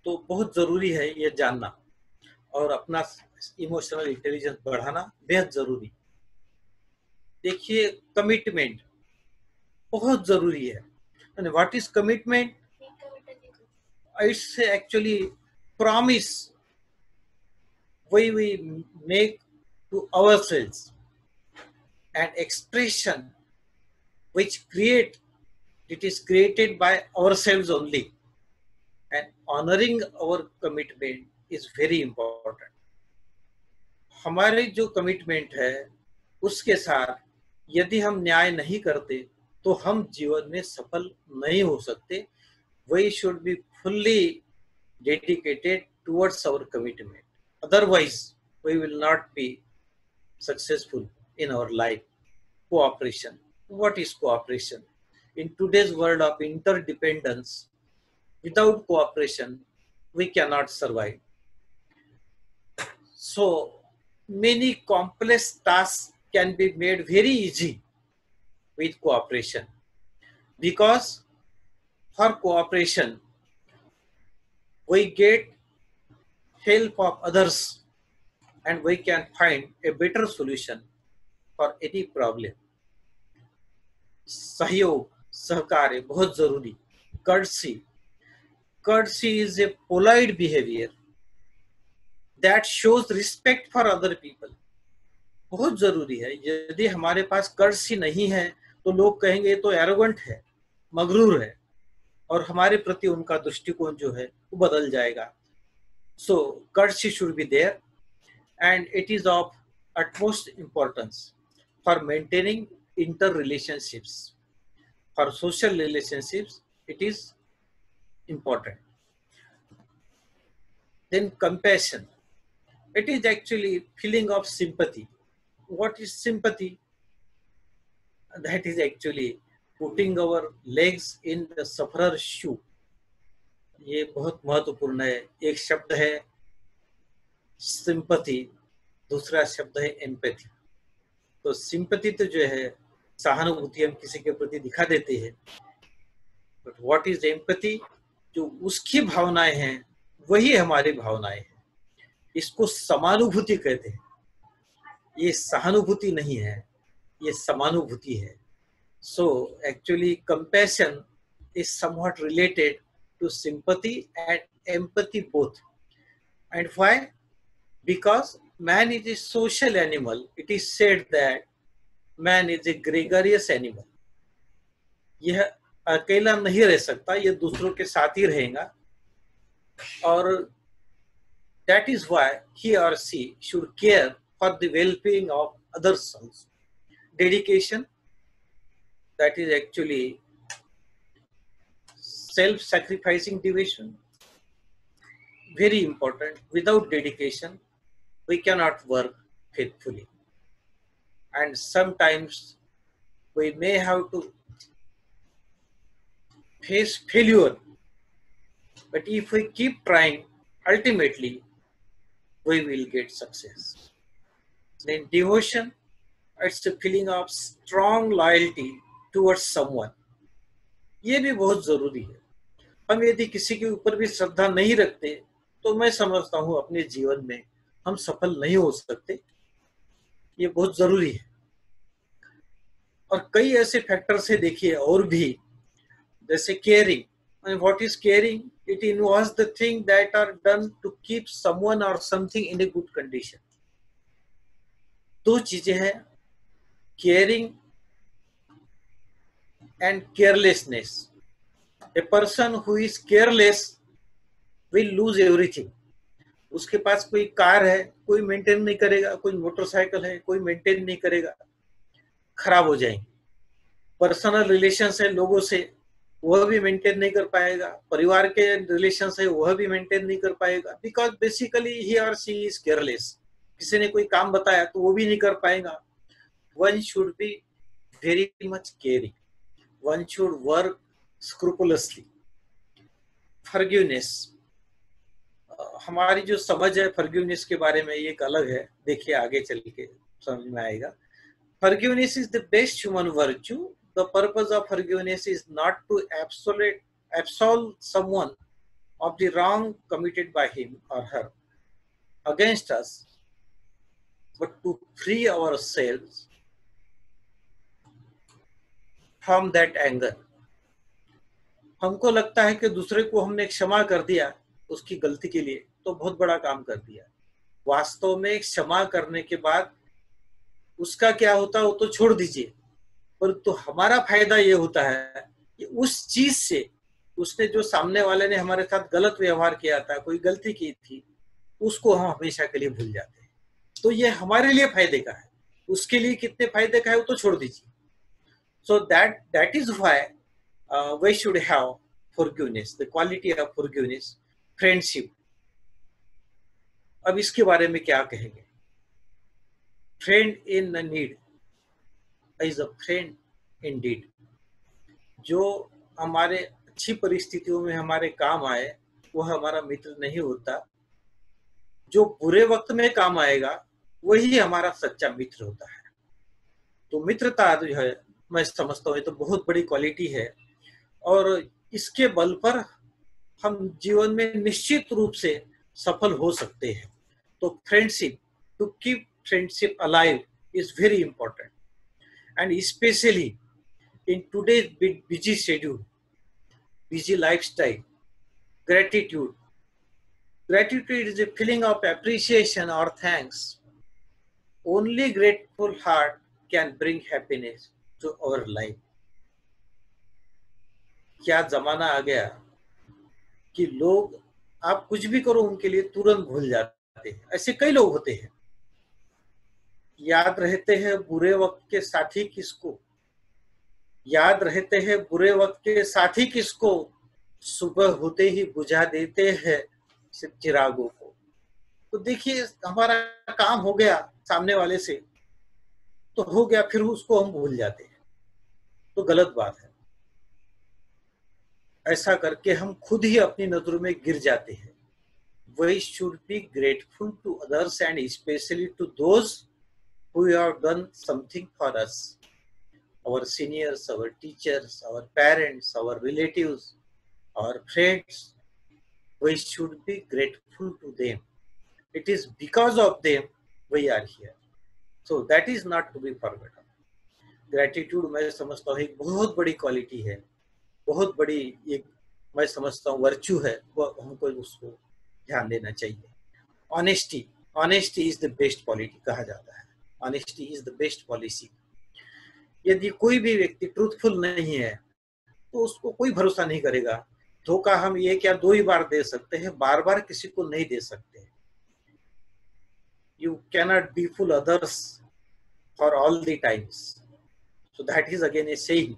तो बहुत जरूरी है ये जानना और अपना इमोशनल इंटेलिजेंस बढ़ाना बेहद जरूरी। देखिए, कमिटमेंट बहुत जरूरी है। What is commitment? It's actually promise we make to ourselves, an expression which it is created by ourselves only, and honoring our commitment is very important. हमारे जो कमिटमेंट है उसके साथ यदि हम न्याय नहीं करते तो हम जीवन में सफल नहीं हो सकते। We should be fully dedicated towards our commitment. Otherwise, we will not be successful in our life. Cooperation. What is cooperation? In today's world of interdependence, without cooperation, we cannot survive. So many complex tasks can be made very easy with cooperation, because for cooperation we get help of others and we can find a better solution for any problem. सहयोग, सहकार्य बहुत जरूरी. Courtesy. Courtesy is a polite behavior that shows respect for other people. बहुत जरूरी है. यदि हमारे पास courtesy नहीं है तो लोग कहेंगे तो एरोगेंट है, मगरूर है, और हमारे प्रति उनका दृष्टिकोण जो है वो बदल जाएगा. So courtesy should be there, and it is of utmost importance for maintaining interrelationships. For social relationships, it is important. Then compassion. It is actually feeling of sympathy. What is sympathy? That is actually putting our legs in the sufferer's shoe. ये बहुत महत्वपूर्ण है. एक शब्द है sympathy, दूसरा शब्द है एम्पैथी. तो सिंपैथी तो जो है सहानुभूति हम किसी के प्रति दिखा देते हैं, बट व्हाट इज एम्पैथी? जो उसकी भावनाएं हैं वही हमारी भावनाएं हैं. इसको समानुभूति कहते हैं. ये सहानुभूति नहीं है, ये समानुभूति है. So actually compassion is somewhat related to sympathy and empathy both. And why? Because man is a social animal. It is said that man is a gregarious animal. यह अकेला नहीं रह सकता, यह दूसरों के साथ ही रहेगा. और that is why he or she should care for the well-being of others also. Dedication, that is actually self-sacrificing devotion, very important. Without dedication, we cannot work faithfully. And sometimes we may have to face failure, but if we keep trying, ultimately we will get success. Then devotion, it's a feeling of strong loyalty towards someone. ये भी बहुत जरूरी है. हम यदि किसी के ऊपर भी श्रद्धा नहीं रखते तो मैं समझता हूँ अपने जीवन में हम सफल नहीं हो सकते. ये बहुत जरूरी है. और कई ऐसे फैक्टर्स है देखिए और भी, जैसे caring. What is caring? It involves the thing that are done to keep someone or something in a good condition. दो चीजें हैं, caring and carelessness. A person who is careless will lose everything. उसके पास कोई car है, कोई maintain नहीं करेगा, कोई मोटरसाइकिल है, कोई मेंटेन नहीं करेगा, खराब हो जाएंगे. पर्सनल रिलेशंस है लोगों से, वह भी मेंटेन नहीं कर पाएगा. परिवार के रिलेशंस है वह भी मेंटेन नहीं कर पाएगा, बिकॉज बेसिकली ही और सी इज केयरलेस. किसी ने कोई काम बताया तो वो भी नहीं कर पाएगा. One should be very much caring. One should work scrupulously. Forgiveness. हमारी जो समझ है forgiveness के बारे में ये एक अलग है. देखिए आगे चल के समझ में आएगा. Forgiveness is the best human virtue. The purpose of forgiveness is not to absolve someone of the wrong committed by him or her against us, but to free ourselves from that anger. हमको लगता है कि दूसरे को हमने क्षमा कर दिया उसकी गलती के लिए तो बहुत बड़ा काम कर दिया. वास्तव में क्षमा करने के बाद उसका क्या होता है वो तो छोड़ दीजिए, परंतु तो हमारा फायदा ये होता है कि उस चीज से, उसने जो सामने वाले ने हमारे साथ गलत व्यवहार किया था, कोई गलती की थी, उसको हम हमेशा के लिए भूल जाते हैं. तो ये हमारे लिए फायदे का है. उसके लिए कितने फायदे का है वो तो छोड़ दीजिए. So that is why we should have forgiveness, the quality of forgiveness, friendship, अब इसके बारे में क्या कहेंगे? Friend in need is a friend Indeed. जो हमारे अच्छी परिस्थितियों में हमारे काम आए वह हमारा मित्र नहीं होता, जो बुरे वक्त में काम आएगा वही हमारा सच्चा मित्र होता है। तो मित्रता जो है, मैं समझता हूँ ये तो बहुत बड़ी क्वालिटी है, और इसके बल पर हम जीवन में निश्चित रूप से सफल हो सकते हैं। तो friendship, to keep friendship alive is very important, and especially in today's busy schedule, busy lifestyle. Gratitude is a feeling of appreciation or thanks. Only grateful heart can bring happiness to our life. क्या जमाना आ गया कि लोग, आप कुछ भी करो उनके लिए तुरंत भूल जाते हैं। ऐसे कई लोग होते हैं, याद रहते हैं बुरे वक्त के साथी किसको, याद रहते हैं बुरे वक्त के साथी किसको, सुबह होते ही बुझा देते हैं चिरागों को। तो देखिए, हमारा काम हो गया सामने वाले से तो हो गया, फिर उसको हम भूल जाते हैं, तो गलत बात है। ऐसा करके हम खुद ही अपनी नजरों में गिर जाते हैं। We should be grateful to others and especially to those who have done something for us. Our seniors, our teachers, our parents, our relatives, our friends, we should be grateful to them. It is because of them we are here. So that is not to be forgotten. Gratitude मैं समझता हूँ एक बहुत बड़ी quality है, बहुत बड़ी एक मैं समझता हूँ वर्च्यू है, वो हमको उसको ध्यान देना चाहिए। Honesty is the best polity कहा जाता है, honesty is the best policy. यदि कोई भी व्यक्ति ट्रूथफुल नहीं है तो उसको कोई भरोसा नहीं करेगा। धोखा हम एक या दो ही बार दे सकते हैं, बार बार किसी को नहीं दे सकते। You cannot be full others for all the times, so that is again a saying.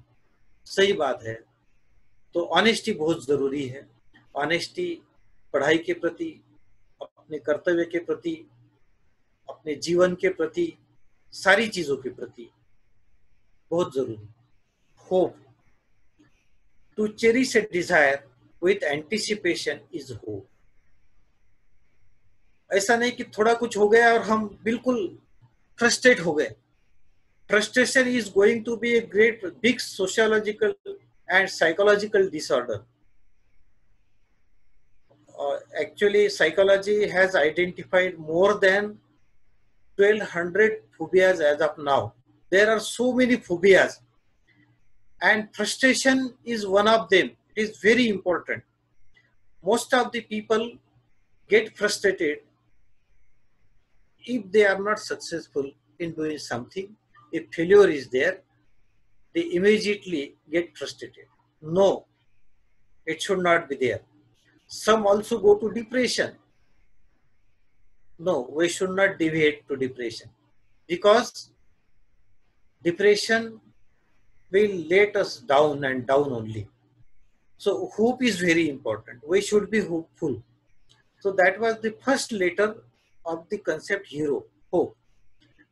सही बात है। तो ऑनेस्टी बहुत जरूरी है। ऑनेस्टी पढ़ाई के प्रति, अपने कर्तव्य के प्रति, अपने जीवन के प्रति, सारी चीजों के प्रति बहुत जरूरी। Hope, to cherish a desire with anticipation is hope. ऐसा नहीं कि थोड़ा कुछ हो गया और हम बिल्कुल फ्रस्ट्रेट हो गए। Frustration is going to be a great big sociological and psychological disorder. Actually, psychology has identified more than 1200 phobias as of now. There are so many phobias, and frustration is one of them. It is very important. Most of the people get frustrated if they are not successful in doing something. If failure is there, they immediately get frustrated. No, it should not be there. Some also go to depression. No, we should not deviate to depression, because depression will let us down and down only. So hope is very important. We should be hopeful. So that was the first letter of the concept hero, hope.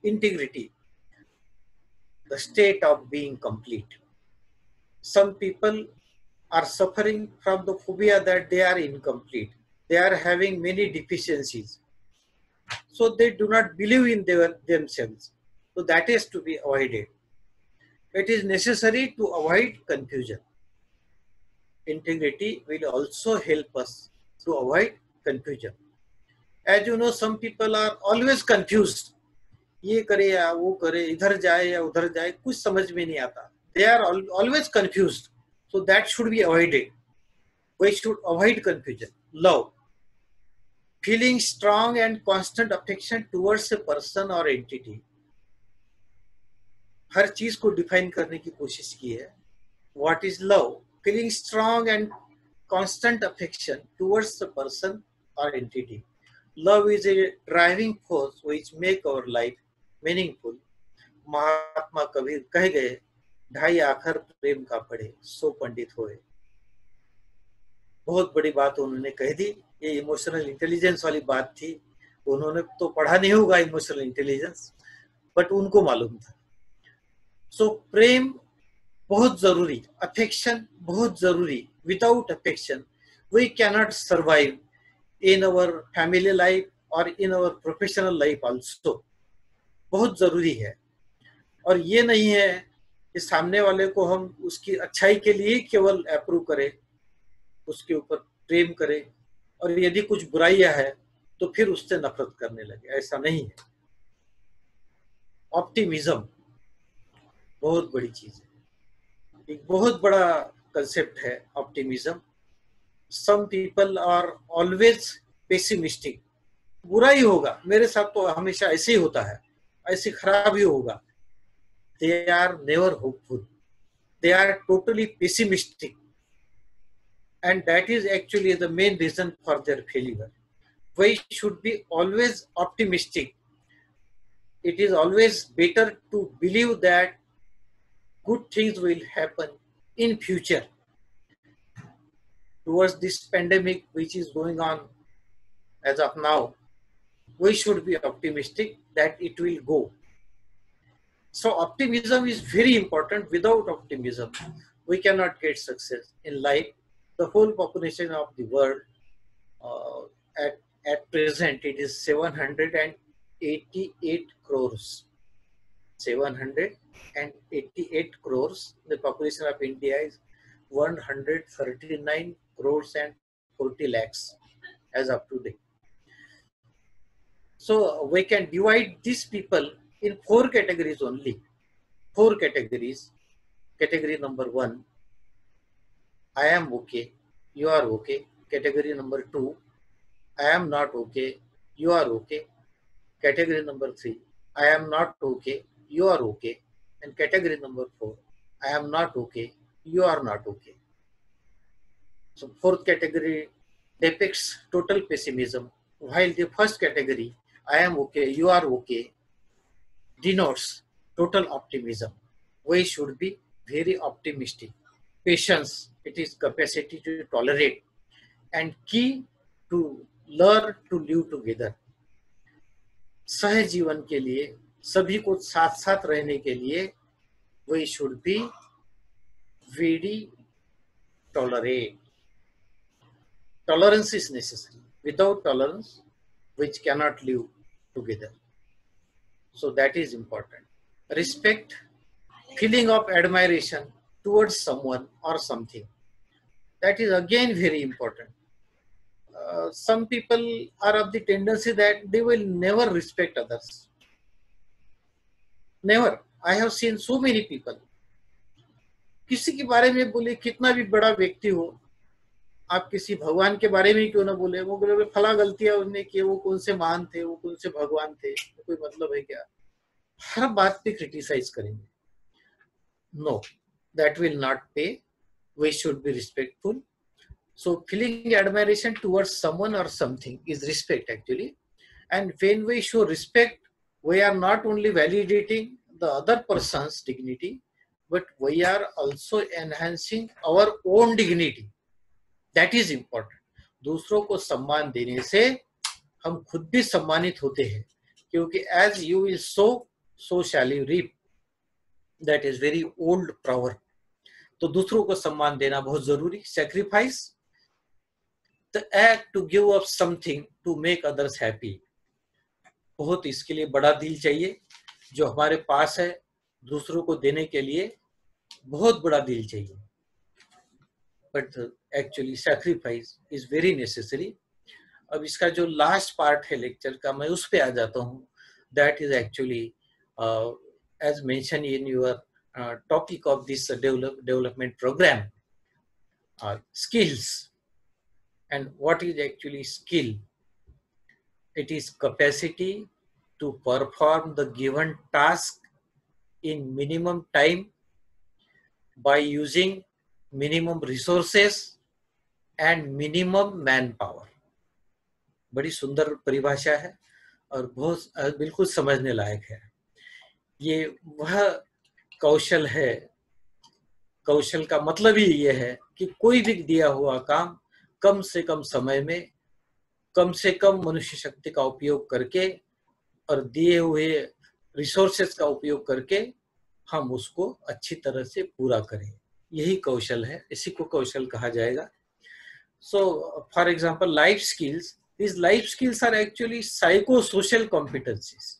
Integrity, the state of being complete. Some people are suffering from the phobia that they are incomplete. They are having many deficiencies. So they do not believe in themselves. So that is to be avoided. It is necessary to avoid confusion. Integrity will also help us to avoid confusion. As you know, some people are always confused. ये करे या वो करे, इधर जाए या उधर जाए, कुछ समझ में नहीं आता। They are always confused. So that should be avoided. We should avoid confusion. Love, feeling strong and constant affection towards a person or entity. हर चीज को डिफाइन करने की कोशिश की है। What is love? Feeling strong and constant affection towards a person or entity. Love is a driving force which make our life meaningful. महात्मा कबीर कह गए, ढाई आखर प्रेम का पढ़े, सो पंडित होए। बहुत बड़ी बात उन्होंने कह दी, ये इमोशनल इंटेलिजेंस वाली बात थी। उन्होंने तो पढ़ा नहीं होगा इमोशनल इंटेलिजेंस, बट उनको मालूम था। सो प्रेम बहुत जरूरी, अफेक्शन बहुत जरूरी। Without affection we cannot survive in our family life और in our professional life also. बहुत जरूरी है। और ये नहीं है कि सामने वाले को हम उसकी अच्छाई के लिए केवल अप्रूव करें, उसके ऊपर प्रेम करें, और यदि कुछ बुराइयां है तो फिर उससे नफरत करने लगे। ऐसा नहीं है। ऑप्टिमिज्म बहुत बड़ी चीज है, एक बहुत बड़ा कंसेप्ट है optimism. Some people are always pessimistic. बुरा ही होगा, मेरे साथ तो हमेशा ऐसे ही होता है, ऐसे खराब ही होगा। They are never hopeful, they are totally pessimistic, and that is actually the main reason for their failure. We should be always optimistic. It is always better to believe that good things will happen in future. Towards this pandemic which is going on as of now, we should be optimistic that it will go. So optimism is very important. Without optimism, we cannot get success in life. The whole population of the world at present, it is 788 crores. 788 crores. The population of India is 139 crores and 40 lakhs as of today. So we can divide these people in 4 categories only. 4 categories. Category number 1, I am okay, you are okay. Category number 2, I am not okay, you are okay. Category number 3, I am not okay, you are okay. And category number 4, I am not okay, you are not okay. So 4th category depicts total pessimism, while the first category, I am okay, you are okay, denotes total optimism. We should be very optimistic. Patience, it is capacity to tolerate, and key to learn to live together. सह जीवन के लिए, सभी को साथ साथ रहने के लिए, we should be very tolerate. Tolerance is necessary. Without tolerance, which cannot live together. So that is important. Respect, feeling of admiration towards someone or something. That is again very important. Some people are of the tendency that they will never respect others. Never. I have seen so many people. किसी के बारे में बोले, कितना भी बड़ा व्यक्ति हो, आप किसी भगवान के बारे में क्यों ना बोले, वो बोले फला गलतियां उन्होंने की, वो कौन से महान थे, वो कौन से भगवान थे, कोई मतलब है क्या? हर बात पे क्रिटिसाइज करेंगे. No, that will not pay. We should be respectful. So feeling admiration towards someone or something is respect actually. And when we show respect, we are not only validating the other person's dignity, but we are also enhancing our own dignity. That is important. दूसरों को सम्मान देने से हम खुद भी सम्मानित होते हैं, क्योंकि as you will sow, so shall you reap. That is very old proverb. तो दूसरों को सम्मान देना बहुत जरूरी. Sacrifice, the act to give up something to make others happy. बहुत इसके लिए बड़ा दिल चाहिए. जो हमारे पास है दूसरों को देने के लिए बहुत बड़ा दिल चाहिए. But actually sacrifice is very necessary. अब इसका जो लास्ट पार्ट है लेक्चर का, मैं उस पे आ जाता हूँ. That is actually as mentioned in your topic of this development program, skills. And what is actually skill? It is capacity to perform the given task in minimum time by using minimum resources and minimum manpower. बड़ी सुंदर परिभाषा है और बहुत बिल्कुल समझने लायक है. ये वह कौशल है. कौशल का मतलब ही ये है कि कोई भी दिया हुआ काम कम से कम समय में कम से कम मनुष्य शक्ति का उपयोग करके और दिए हुए रिसोर्सेस का उपयोग करके हम उसको अच्छी तरह से पूरा करें, यही कौशल है, इसी को कौशल कहा जाएगा. So, for example, life skills, these life skills are actually psychosocial competencies.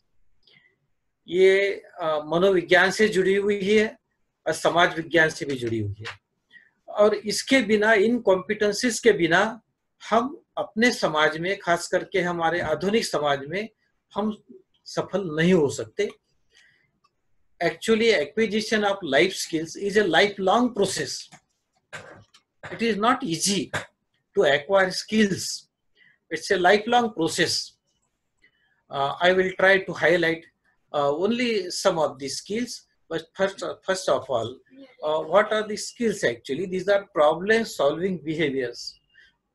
ये मनोविज्ञान से जुड़ी हुई है और समाज विज्ञान से भी जुड़ी हुई है, और इसके बिना, इन कॉम्पिटेंसीज के बिना हम अपने समाज में, खास करके हमारे आधुनिक समाज में, हम सफल नहीं हो सकते. Actually, acquisition of life skills is a lifelong process. It is not easy to acquire skills. It's a lifelong process. I will try to highlight only some of the skills. But first of all, what are the skills actually? These are problem-solving behaviors.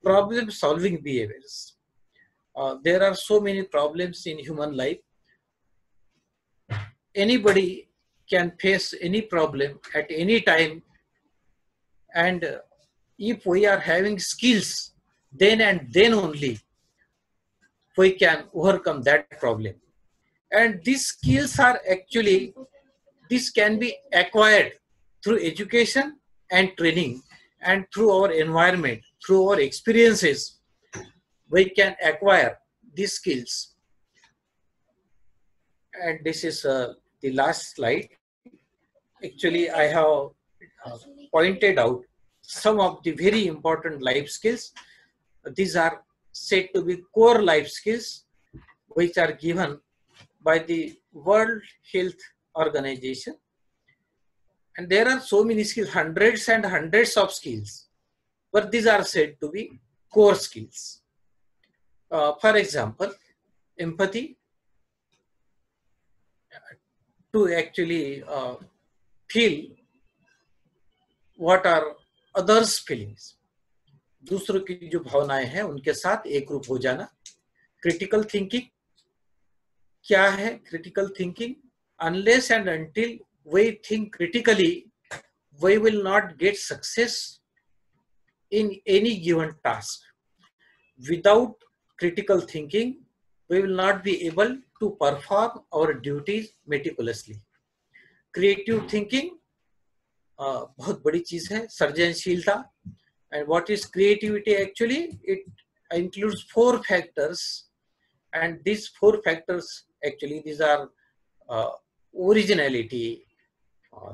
Problem-solving behaviors. There are so many problems in human life. Anybody can face any problem at any time, and if we are having skills, then and then only we can overcome that problem. And these skills are actually, this can be acquired through education and training, and through our environment, through our experiences, we can acquire these skills. And this is the last slide. Actually, I have pointed out some of the very important life skills. These are said to be core life skills, which are given by the World Health Organization. And there are so many skills, hundreds and hundreds of skills, but these are said to be core skills. For example, empathy, to actually feel what are others' feelings. दूसरों की जो भावनाएं हैं उनके साथ एक रूप हो जाना. क्रिटिकल थिंकिंग, क्या है critical thinking? Unless and until we think critically, we will not get success in any given task. Without critical thinking, we will not be able to perform our duties meticulously. Creative thinking बहुत बड़ी चीज है, सर्जनशीलता. And what is creativity actually? It includes 4 factors, and these 4 factors actually, these are originality,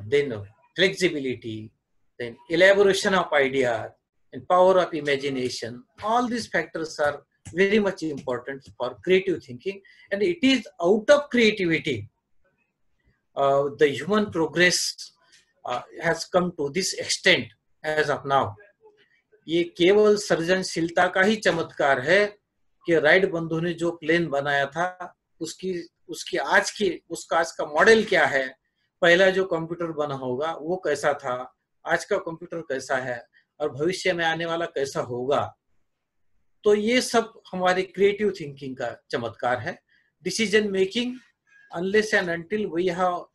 then flexibility, then elaboration of ideas, and power of imagination. All these factors are very much important for creative thinking, and it is out of creativity the human progress has come to this extent as of now. ये केवल सृजनशीलता का ही चमत्कार है कि right बंधु ने जो प्लेन बनाया था उसका आज का मॉडल क्या है, पहला जो कंप्यूटर बना होगा वो कैसा था, आज का कंप्यूटर कैसा है, और भविष्य में आने वाला कैसा होगा. तो ये सब हमारी क्रिएटिव थिंकिंग का चमत्कार है. Decision making, unless and until we have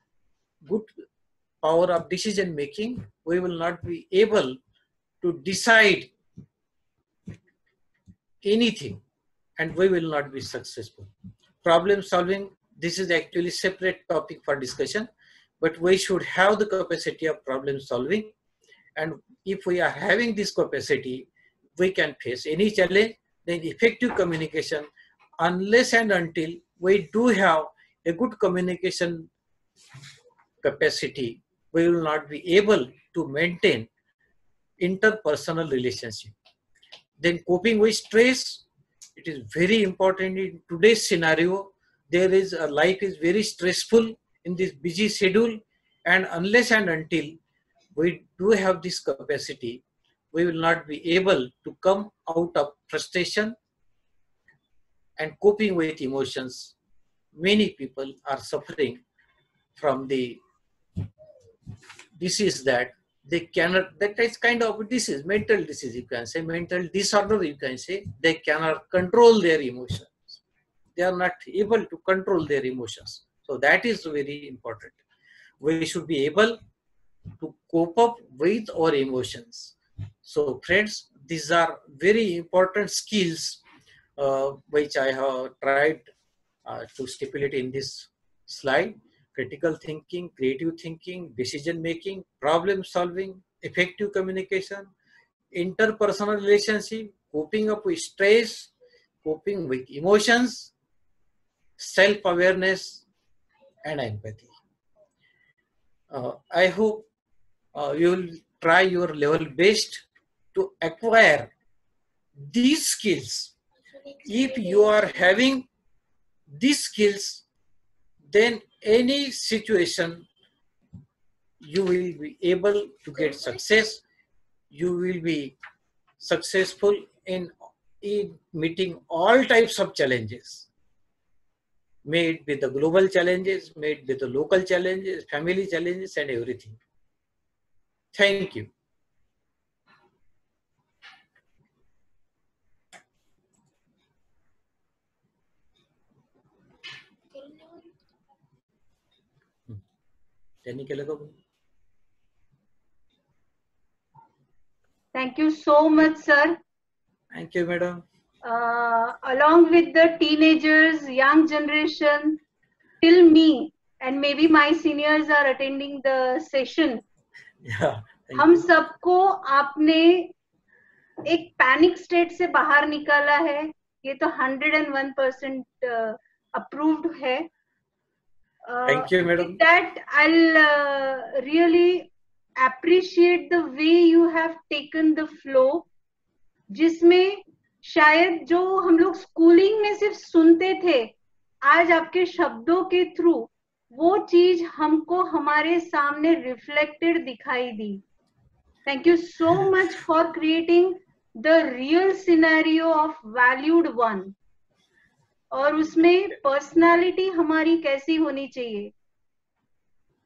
good power of decision making, we will not be able to decide anything, and we will not be successful. Problem solving, this is actually separate topic for discussion, but we should have the capacity of problem solving, and if we are having this capacity, we can face any challenge. Then effective communication, unless and until we do have a good communication capacity, we will not be able to maintain interpersonal relationship. Then coping with stress, it is very important in today's scenario. There is life is very stressful in this busy schedule, and unless and until we do have this capacity, we will not be able to come out of frustration and coping with emotions. Many people are suffering from the disease that they cannot, that is kind of a disease, mental disease you can say, mental disorder you can say. They cannot control their emotions. They are not able to control their emotions. So that is very important. We should be able to cope up with our emotions. So friends, these are very important skills which I have tried to stipulate in this slide: critical thinking, creative thinking, decision making, problem solving, effective communication, interpersonal relationship, coping up with stress, coping with emotions, self-awareness, and empathy. I hope you will try your level best to acquire these skills. If you are having these skills, then any situation you will be able to get success. You will be successful in meeting all types of challenges, made with the global challenges, made with the local challenges, family challenges, and everything. Thank you. Thank you so much, sir. Thank you, madam. Along with the teenagers, young generation, till me, and maybe my seniors are attending the session. Yeah, हम सबको आपने एक panic state से बाहर निकाला है, ये तो 101% अप्रूव्ड है. Thank you, madam. With that, I'll really appreciate the way you have taken the flow, जिसमें शायद जो हम लोग स्कूलिंग में सिर्फ सुनते थे, आज आपके शब्दों के थ्रू वो चीज हमको हमारे सामने रिफ्लेक्टेड दिखाई दी. Thank you so much for creating the real scenario of valued one. और उसमें पर्सनालिटी हमारी कैसी होनी चाहिए,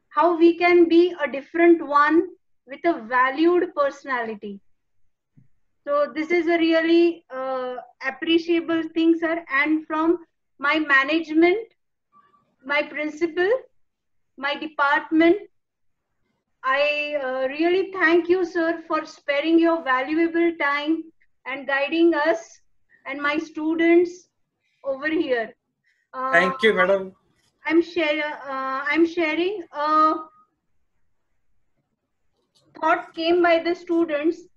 how we can be a different one with a valued personality. So this is a really appreciable thing, sir. And from my management, my principal, my department, I really thank you, sir, for sparing your valuable time and guiding us and my students over here. Thank you, madam. I'm sharing a thought came by the students.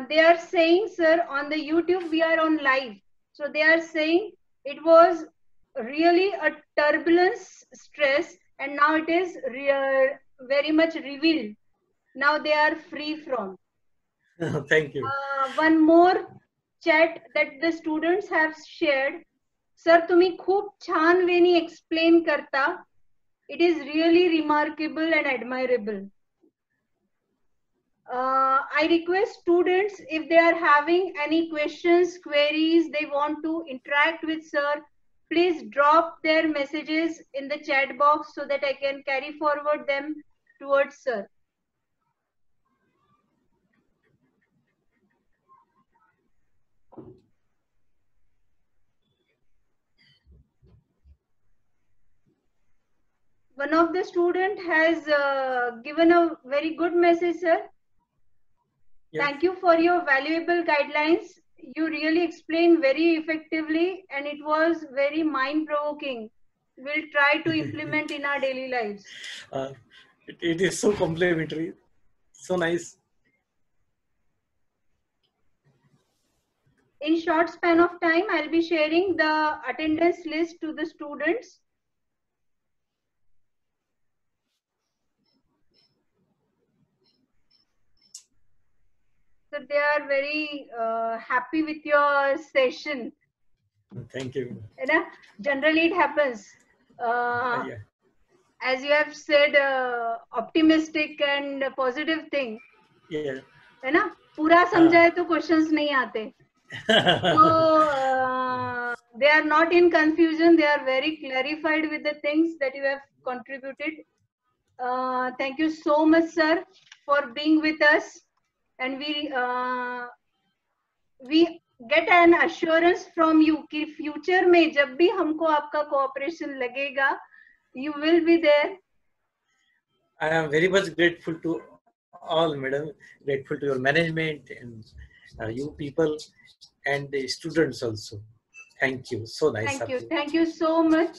They are saying, sir, on the YouTube we are on live. So they are saying it was really a turbulence, stress, and now it is very much revealed. Now they are free from. Thank you. One more chat that the students have shared. Sir, तुम्ही खूप छान वेनी explain करता. It is really remarkable and admirable. I request students, if they are having any questions, queries, they want to interact with sir, please drop their messages in the chat box so that I can carry forward them towards sir. One of the student has given a very good message, sir. Yeah. Thank you for your valuable guidelines. You really explained very effectively and it was very mind-provoking. We'll try to implement in our daily lives. It is so complimentary, so nice. In short span of time, I'll be sharing the attendance list to the students. So they are very happy with your session. Thank you. Generally it happens. Yeah. As you have said, optimistic and positive thing. Yeah. है ना? पूरा समझाए तो questions नहीं आते. So they are not in confusion. They are very clarified with the things that you have contributed. Thank you so much, sir, for being with us. And we get an assurance from you कि future में जब भी हमको आपका cooperation लगेगा, you will be there. I am very much grateful to all, madam. Grateful to your management and you people. and the students also. Thank you. So nice of you. Thank you so much.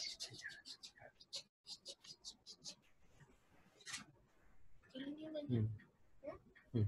Hmm. Hmm.